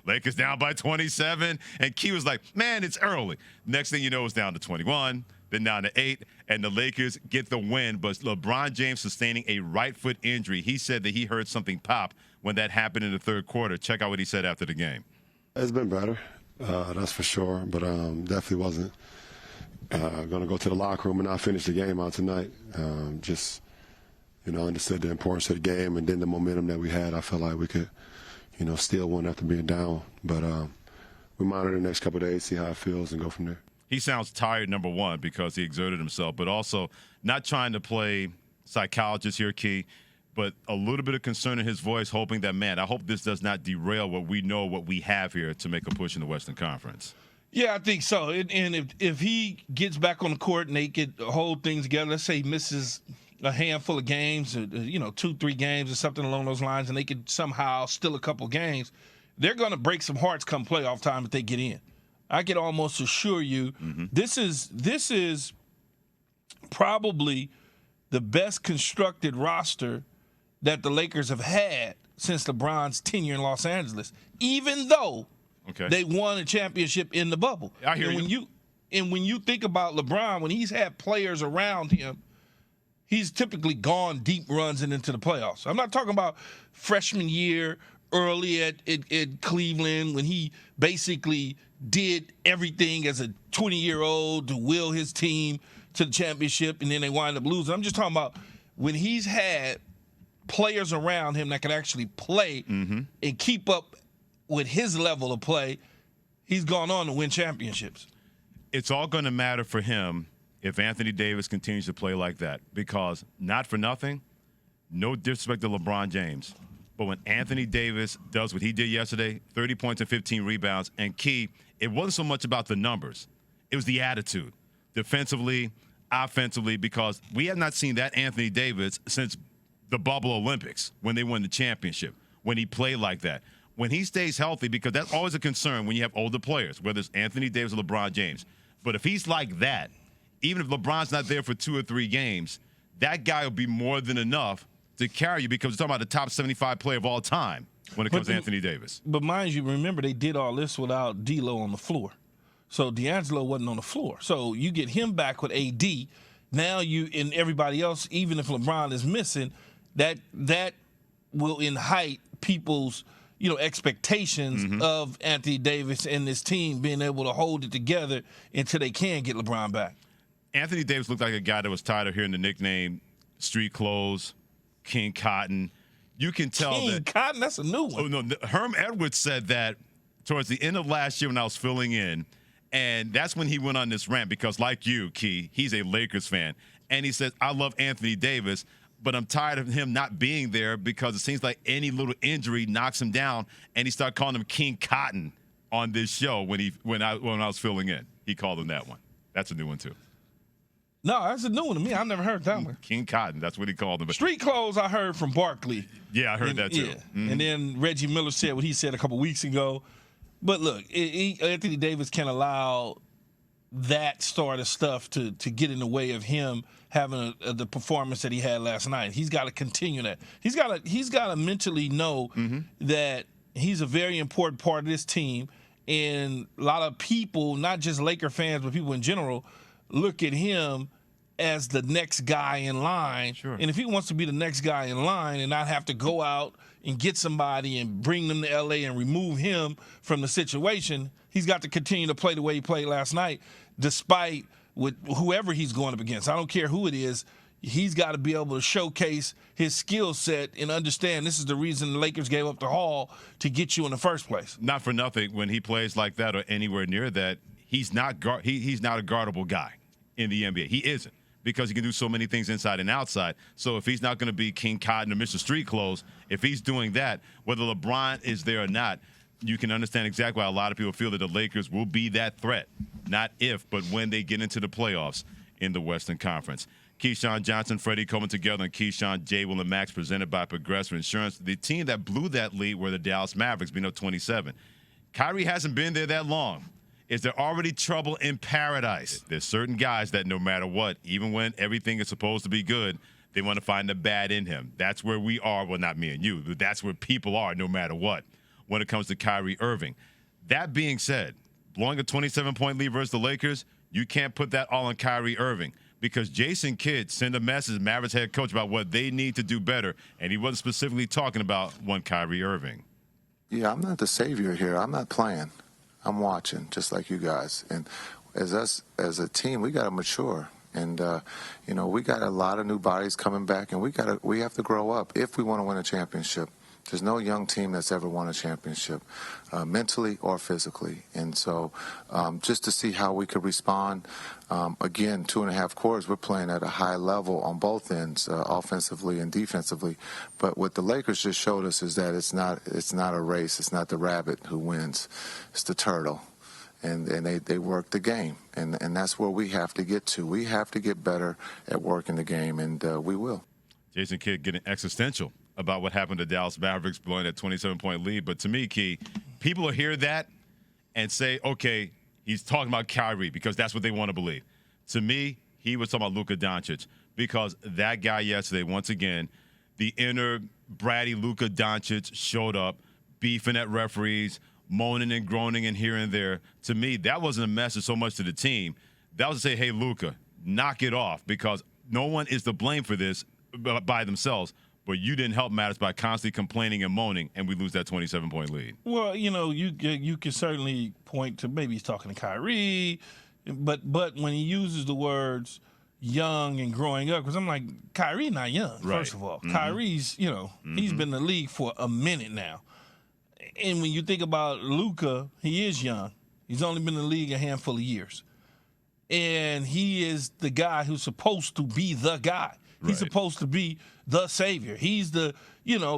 Lakers down by 27. And Key was like, man, it's early. Next thing you know, it's down to 21, then down to 8, and the Lakers get the win. But LeBron James sustaining a right foot injury. He said that he heard something pop when that happened in the third quarter. Check out what he said after the game. It's been better, that's for sure. But definitely wasn't going to go to the locker room and not finish the game out tonight. Just, understood the importance of the game, and then the momentum that we had. I felt like we could, steal one after being down. But we monitor the next couple of days, see how it feels, and go from there. He sounds tired, number one, because he exerted himself, but also not trying to play psychologist here, Key, but a little bit of concern in his voice, hoping that, man, I hope this does not derail what we have here to make a push in the Western Conference. Yeah, I think so. And if he gets back on the court and they could hold things together, let's say he misses a handful of games, 2-3 games or something along those lines, and they could somehow steal a couple games, they're going to break some hearts come playoff time if they get in. I can almost assure you this is probably the best constructed roster that the Lakers have had since LeBron's tenure in Los Angeles, even though they won a championship in the bubble. I hear you. When you think about LeBron, when he's had players around him, he's typically gone deep runs and into the playoffs. I'm not talking about freshman year early at Cleveland when he basically did everything as a 20-year-old to will his team to the championship, and then they wind up losing. I'm just talking about when he's had players around him that can actually play and keep up with his level of play, he's gone on to win championships. It's all going to matter for him if Anthony Davis continues to play like that, because not for nothing, no disrespect to LeBron James, but when Anthony Davis does what he did yesterday, 30 points and 15 rebounds, and Key, it wasn't so much about the numbers. It was the attitude, defensively, offensively, because we have not seen that Anthony Davis since the bubble Olympics when they won the championship, when he played like that. When he stays healthy, because that's always a concern when you have older players, whether it's Anthony Davis or LeBron James. But if he's like that, even if LeBron's not there for 2 or 3 games, that guy will be more than enough to carry you, because we're talking about the top 75 player of all time when it comes to Anthony Davis. But mind you, remember, they did all this without D'Lo on the floor. So D'Angelo wasn't on the floor. So you get him back with AD. Now you and everybody else, even if LeBron is missing, that will height people's expectations of Anthony Davis and this team being able to hold it together until they can get LeBron back. Anthony Davis looked like a guy that was tired of hearing the nickname Street Clothes, King Cotton. You can tell King Cotton, that's a new one. Oh, no, Herm Edwards said that towards the end of last year when I was filling in, and that's when he went on this rant, because like you, Key, he's a Lakers fan, and he says, I love Anthony Davis, but I'm tired of him not being there because it seems like any little injury knocks him down, and he started calling him King Cotton on this show when I was filling in. He called him that one. That's a new one, too. No, that's a new one to me. I've never heard that one. King Cotton, that's what he called him. Street Clothes I heard from Barkley. Yeah, I heard that, too. Yeah. And then Reggie Miller said what he said a couple weeks ago. But look, Anthony Davis can't allow that sort of stuff to get in the way of him having the performance that he had last night. He's got to continue that. He's got to mentally know that he's a very important part of this team, and a lot of people, not just Laker fans, but people in general, look at him as the next guy in line. Sure. And if he wants to be the next guy in line and not have to go out and get somebody and bring them to L.A. and remove him from the situation, he's got to continue to play the way he played last night, despite with whoever he's going up against. I don't care who it is. He's got to be able to showcase his skill set and understand this is the reason the Lakers gave up the haul to get you in the first place. Not for nothing, when he plays like that or anywhere near that, he's not he's not a guardable guy in the NBA. He isn't, because he can do so many things inside and outside. So if he's not going to be King Cotton or Mr. Street Clothes, if he's doing that, whether LeBron is there or not, you can understand exactly why a lot of people feel that the Lakers will be that threat. Not if, but when they get into the playoffs in the Western Conference. Keyshawn Johnson, Freddie Coleman together, and Keyshawn, J. Will, and Max, presented by Progressive Insurance. The team that blew that lead were the Dallas Mavericks, being up 27. Kyrie hasn't been there that long. Is there already trouble in paradise? There's certain guys that no matter what, even when everything is supposed to be good, they want to find the bad in him. That's where we are. Well, not me and you, but that's where people are no matter what. when it comes to Kyrie Irving. That being said, blowing a 27-point lead versus the Lakers, you can't put that all on Kyrie Irving because Jason Kidd sent a message to Mavericks head coach about what they need to do better, and he wasn't specifically talking about one Kyrie Irving. Yeah, I'm not the savior here. I'm not playing. I'm watching, just like you guys. And as a team, we got to mature. And, we got a lot of new bodies coming back, and we have to grow up if we want to win a championship. There's no young team that's ever won a championship, mentally or physically. And so just to see how we could respond, again, 2.5 quarters, we're playing at a high level on both ends, offensively and defensively. But what the Lakers just showed us is that it's not a race. It's not the rabbit who wins. It's the turtle. And they work the game. And that's where we have to get to. We have to get better at working the game, and we will. Jason Kidd getting existential about what happened to Dallas Mavericks blowing that 27-point lead. But to me, Key, people will hear that and say, okay, he's talking about Kyrie because that's what they want to believe. To me, he was talking about Luka Doncic because that guy yesterday, once again, the inner bratty Luka Doncic showed up, beefing at referees, moaning and groaning and here and there. To me, that wasn't a message so much to the team. That was to say, hey, Luka, knock it off because no one is to blame for this by themselves. But you didn't help matters by constantly complaining and moaning, and we lose that 27-point lead. Well, you can certainly point to maybe he's talking to Kyrie, but when he uses the words young and growing up, because I'm like, Kyrie not young, right. First of all. Kyrie's, he's been in the league for a minute now. And when you think about Luka, he is young. He's only been in the league a handful of years. And he is the guy who's supposed to be the guy. He's supposed to be the savior. He's the,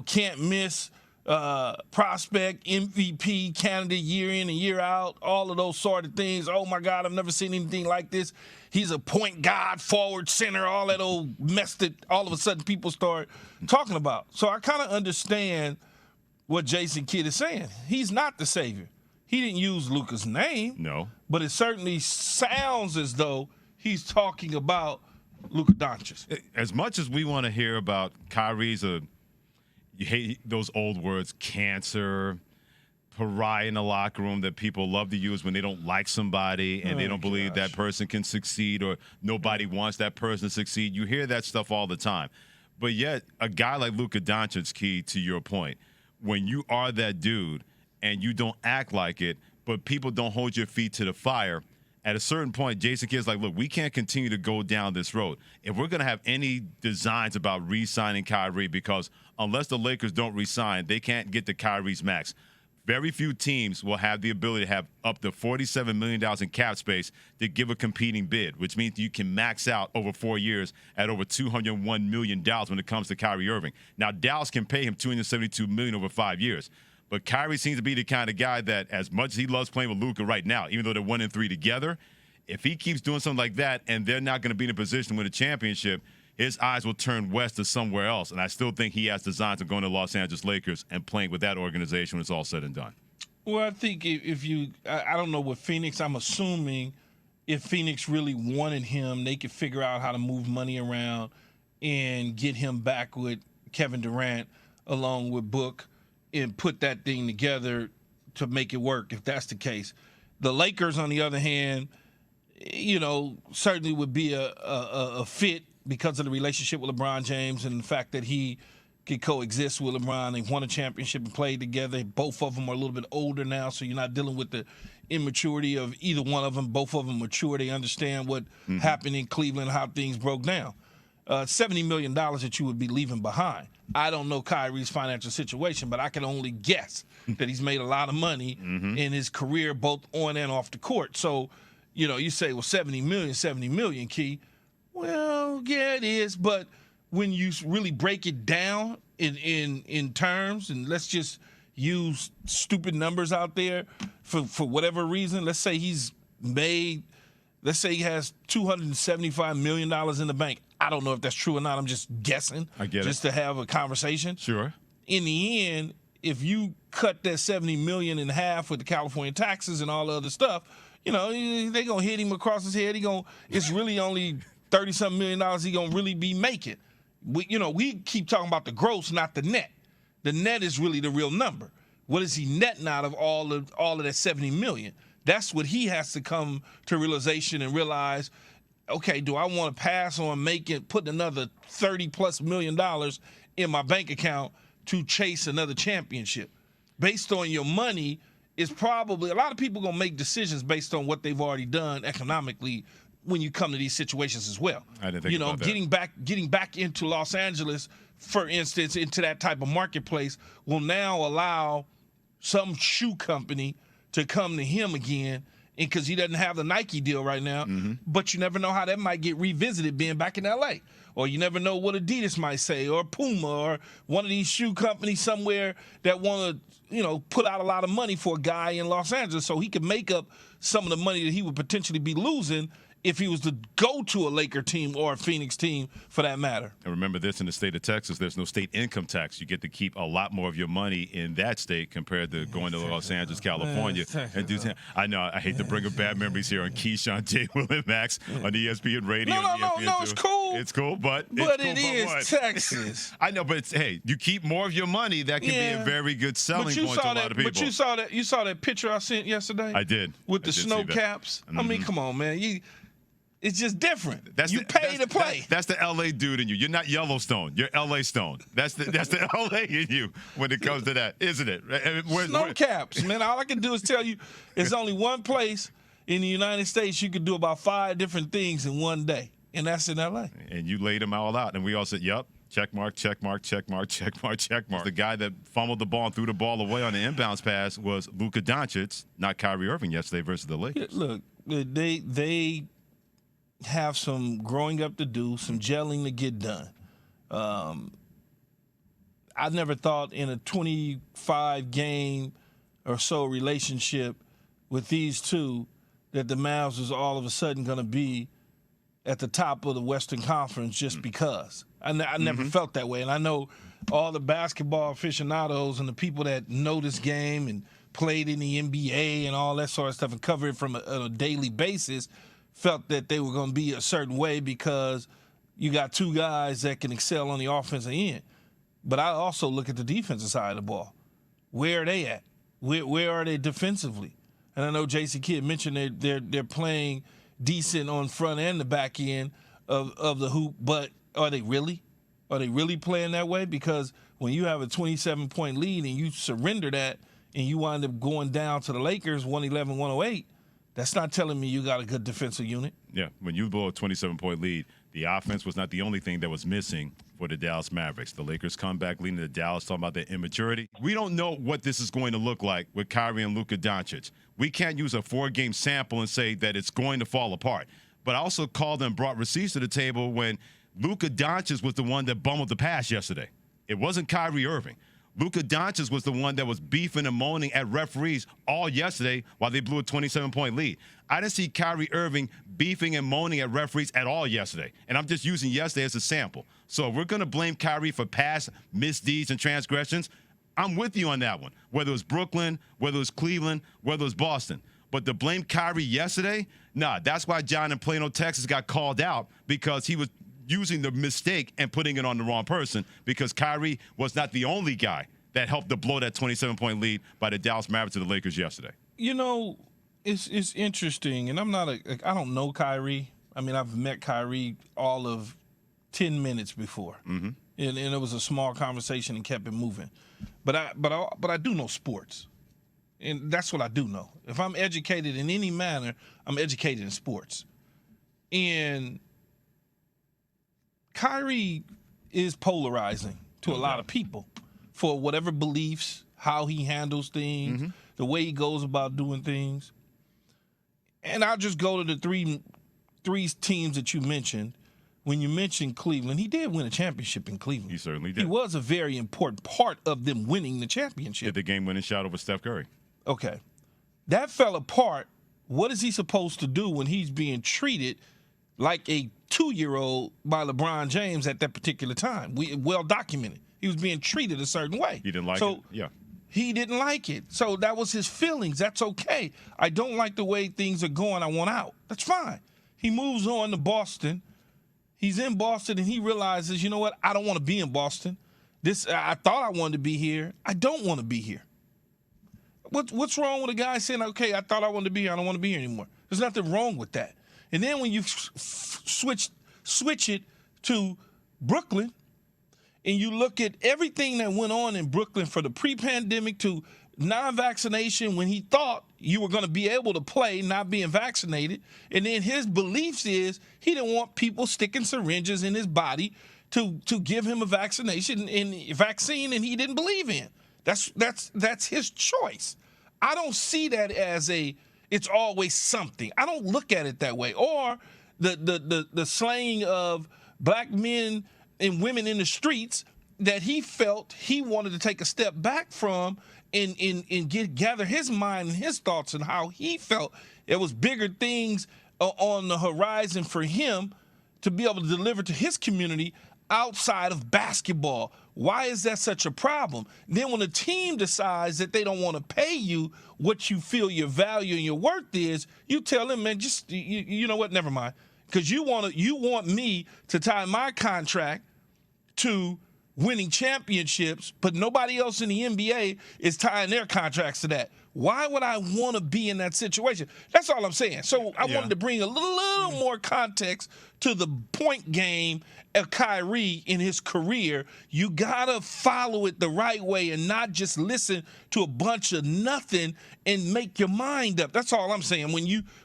can't miss prospect, MVP candidate year in and year out, all of those sort of things. Oh, my God, I've never seen anything like this. He's a point guard, forward, center, all that old mess that all of a sudden people start talking about. So I kind of understand what Jason Kidd is saying. He's not the savior. He didn't use Luka's name. No. But it certainly sounds as though he's talking about Luka Doncic. As much as we want to hear about Kyrie's you hate those old words, cancer, pariah in the locker room that people love to use when they don't like somebody and they don't believe that person can succeed or nobody wants that person to succeed. You hear that stuff all the time. But yet, a guy like Luka Doncic, Key, to your point, when you are that dude and you don't act like it, but people don't hold your feet to the fire, at a certain point, Jason Kidd's like, look, we can't continue to go down this road. If we're going to have any designs about re-signing Kyrie, because unless the Lakers don't re-sign, they can't get to Kyrie's max. Very few teams will have the ability to have up to $47 million in cap space to give a competing bid, which means you can max out over 4 years at over $201 million when it comes to Kyrie Irving. Now, Dallas can pay him $272 million over 5 years. But Kyrie seems to be the kind of guy that, as much as he loves playing with Luka right now, even though they're 1-3 together, if he keeps doing something like that and they're not going to be in a position to win a championship, his eyes will turn west to somewhere else. And I still think he has designs of going to Los Angeles Lakers and playing with that organization when it's all said and done. Well, I think I don't know with Phoenix, I'm assuming if Phoenix really wanted him, they could figure out how to move money around and get him back with Kevin Durant along with Book and put that thing together to make it work, if that's the case. The Lakers, on the other hand, certainly would be a fit because of the relationship with LeBron James and the fact that he could coexist with LeBron. They won a championship and played together. Both of them are a little bit older now, so you're not dealing with the immaturity of either one of them. Both of them mature. They understand what happened in Cleveland, how things broke down. $70 million that you would be leaving behind. I don't know Kyrie's financial situation, but I can only guess that he's made a lot of money in his career, both on and off the court. So, you say, well, $70 million, Key. Well, yeah, it is. But when you really break it down in terms, and let's just use stupid numbers out there for whatever reason, let's say he has $275 million in the bank. I don't know if that's true or not. I'm just guessing. I get it. Just to have a conversation. Sure. In the end, if you cut that $70 million in half with the California taxes and all the other stuff, they're going to hit him across his head. It's really only $30-something million he going to really be making. We keep talking about the gross, not the net. The net is really the real number. What is he netting out of all of that $70 million? That's what he has to come to realization and realize. Okay, do I want to pass on putting another $30+ million in my bank account to chase another championship? Based on your money, is probably a lot of people gonna make decisions based on what they've already done economically when you come to these situations as well. I didn't think about that. Getting back into Los Angeles, for instance, into that type of marketplace will now allow some shoe company to come to him again, and because he doesn't have the Nike deal right now, but you never know how that might get revisited being back in LA. Or you never know what Adidas might say, or Puma, or one of these shoe companies somewhere that want to, put out a lot of money for a guy in Los Angeles so he can make up some of the money that he would potentially be losing if he was to go to a Laker team or a Phoenix team for that matter. And remember this, in the state of Texas, there's no state income tax. You get to keep a lot more of your money in that state compared to going to Los Angeles, California. I know, I hate to bring up bad memories here on Keyshawn, J. Will, and Max on ESPN Radio. No, it's cool. It's cool, but it is Texas. I know, but hey, you keep more of your money, that can be a very good selling point to a lot of people. But you saw that picture I sent yesterday? I did. With the snow caps? I mean, come on, man. It's just different. You pay to play. That's the LA dude in you. You're not Yellowstone. You're LA Stone. That's the LA in you when it comes to that, isn't it? Snow caps, man. All I can do is tell you there's only one place in the United States you can do about 5 different things in one day, and that's in LA. And you laid them all out, and we all said, yep. Check mark, check mark, check mark, check mark, check mark. The guy that fumbled the ball and threw the ball away on the inbounds pass was Luka Doncic, not Kyrie Irving yesterday versus the Lakers. Look, they have some growing up to do, some gelling to get done. I never thought in a 25-game or so relationship with these two that the Mavs was all of a sudden going to be at the top of the Western Conference just because. I never felt that way. And I know all the basketball aficionados and the people that know this game and played in the NBA and all that sort of stuff and cover it from a daily basis felt that they were going to be a certain way because you got two guys that can excel on the offensive end. But I also look at the defensive side of the ball. Where are they at? Where are they defensively? And I know Jason Kidd mentioned they're playing decent on front and the back end of the hoop, but are they really? Are they really playing that way? Because when you have a 27-point lead and you surrender that and you wind up going down to the Lakers 111-108, that's not telling me you got a good defensive unit. Yeah, when you blow a 27-point lead, the offense was not the only thing that was missing for the Dallas Mavericks. The Lakers come back leading to Dallas, talking about their immaturity. We don't know what this is going to look like with Kyrie and Luka Doncic. We can't use a 4-game sample and say that it's going to fall apart. But I also called and brought receipts to the table when Luka Doncic was the one that bumbled the pass yesterday. It wasn't Kyrie Irving. Luka Doncic was the one that was beefing and moaning at referees all yesterday while they blew a 27-point lead. I didn't see Kyrie Irving beefing and moaning at referees at all yesterday. And I'm just using yesterday as a sample. So if we're going to blame Kyrie for past misdeeds and transgressions, I'm with you on that one. Whether it was Brooklyn, whether it was Cleveland, whether it was Boston. But to blame Kyrie yesterday, nah, that's why John in Plano, Texas got called out, because he was using the mistake and putting it on the wrong person, because Kyrie was not the only guy that helped to blow that 27-point lead by the Dallas Mavericks to the Lakers yesterday. You know, it's interesting, and I don't know Kyrie. I mean, I've met Kyrie all of 10 minutes before, and it was a small conversation and kept it moving. But I do know sports, and that's what I do know. If I'm educated in any manner, I'm educated in sports. And Kyrie is polarizing to a lot of people for whatever beliefs, how he handles things, the way he goes about doing things. And I'll just go to the three teams that you mentioned. When you mentioned Cleveland, he did win a championship in Cleveland. He certainly did. He was a very important part of them winning the championship. Hit the game-winning shot over Steph Curry. Okay. That fell apart. What is he supposed to do when he's being treated like a 2-year-old by LeBron James at that particular time? Well documented. He was being treated a certain way. He didn't like it? Yeah. He didn't like it. So that was his feelings. That's okay. I don't like the way things are going. I want out. That's fine. He moves on to Boston. He's in Boston, and he realizes, you know what? I don't want to be in Boston. I thought I wanted to be here. I don't want to be here. What's wrong with a guy saying, okay, I thought I wanted to be here, I don't want to be here anymore? There's nothing wrong with that. And then when you switch it to Brooklyn, and you look at everything that went on in Brooklyn for the pre-pandemic to non-vaccination, when he thought you were going to be able to play not being vaccinated, and then his beliefs is he didn't want people sticking syringes in his body to give him a vaccine and he didn't believe in. That's his choice. I don't see that as it's always something. I don't look at it that way. Or the slaying of black men and women in the streets that he felt he wanted to take a step back from and gather his mind and his thoughts and how he felt there was bigger things on the horizon for him to be able to deliver to his community outside of basketball. Why is that such a problem? Then when a team decides that they don't want to pay you what you feel your value and your worth is, you tell them, man, just you know what, never mind. Because you want me to tie my contract to winning championships, but nobody else in the NBA is tying their contracts to that. Why would I want to be in that situation? That's all I'm saying. So I wanted to bring a little more context to the point game of Kyrie in his career. You got to follow it the right way and not just listen to a bunch of nothing and make your mind up. That's all I'm saying.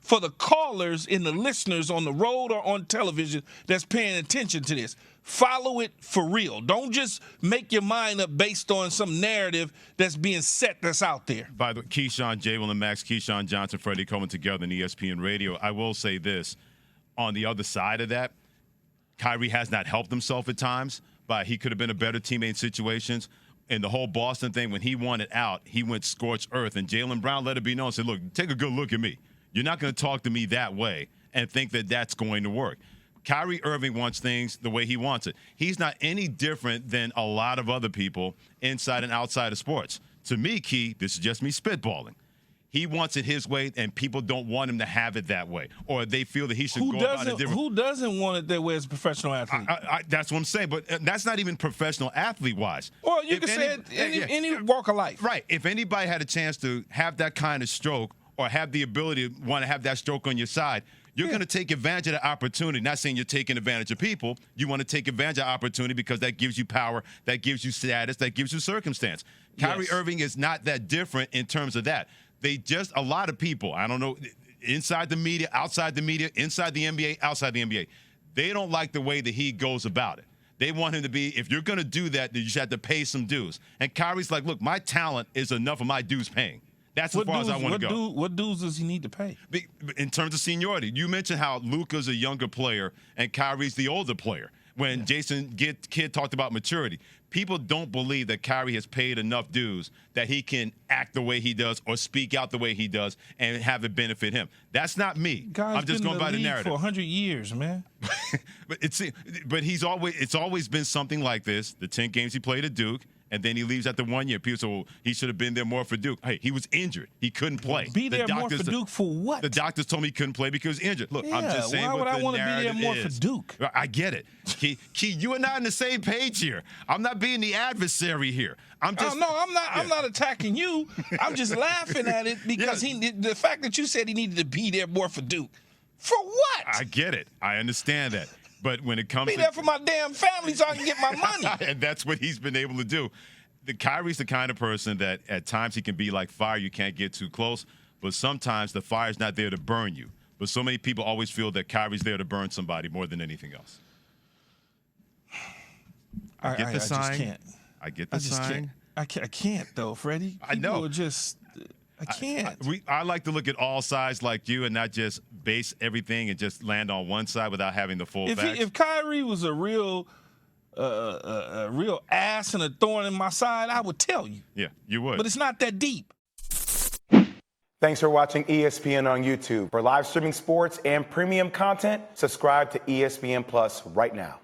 For the callers and the listeners on the road or on television that's paying attention to this, follow it for real. Don't just make your mind up based on some narrative that's being set that's out there. By the way, Keyshawn, J. Will, and Max, Keyshawn, Johnson, Freddie, Coleman together in ESPN Radio. I will say this. On the other side of that, Kyrie has not helped himself at times, but he could have been a better teammate in situations. And the whole Boston thing, when he wanted out, he went scorched earth. And Jaylen Brown let it be known and said, look, take a good look at me. You're not going to talk to me that way and think that that's going to work. Kyrie Irving wants things the way he wants it. He's not any different than a lot of other people inside and outside of sports. To me, Key, this is just me spitballing. He wants it his way, and people don't want him to have it that way, or they feel that he should go about it different. Who doesn't want it that way as a professional athlete? That's what I'm saying, but that's not even professional athlete-wise. Well, you can say it any walk of life. Right. If anybody had a chance to have that kind of stroke or have the ability to want to have that stroke on your side, you're going to take advantage of the opportunity. Not saying you're taking advantage of people. You want to take advantage of opportunity because that gives you power, that gives you status, that gives you circumstance. Kyrie Irving is not that different in terms of that. A lot of people, I don't know, inside the media, outside the media, inside the NBA, outside the NBA, they don't like the way that he goes about it. They want him to be, if you're going to do that, then you should have to pay some dues. And Kyrie's like, look, my talent is enough of my dues paying. That's as far as I want to go. What dues does he need to pay? In terms of seniority, you mentioned how Luka's a younger player and Kyrie's the older player. When Jason Kidd talked about maturity, people don't believe that Kyrie has paid enough dues that he can act the way he does or speak out the way he does and have it benefit him. That's not me. I'm just going by the narrative. For 100 years, man. But it's always been something like this. The 10 games he played at Duke. And then he leaves after 1 year. People say, well, he should have been there more for Duke. Hey, he was injured. He couldn't play. Be there more for Duke for what? The doctors told me he couldn't play because he was injured. Look, I'm just saying why would I want to be there more for Duke? I get it. Key, you and I on the same page here. I'm not being the adversary here. I'm not attacking you. I'm just laughing at it because the fact that you said he needed to be there more for Duke. For what? I get it. I understand that. But when it comes to there for my damn family so I can get my money. And that's what he's been able to do. Kyrie's the kind of person that at times he can be like fire, you can't get too close, but sometimes the fire's not there to burn you. But so many people always feel that Kyrie's there to burn somebody more than anything else. I get the sign. I get the sign. I can't though, Freddie. I know. I can't. I like to look at all sides like you and not just base everything and just land on one side without having the full facts. If Kyrie was a real ass and a thorn in my side, I would tell you. Yeah, you would. But it's not that deep. Thanks for watching ESPN on YouTube. For live streaming sports and premium content, subscribe to ESPN Plus right now.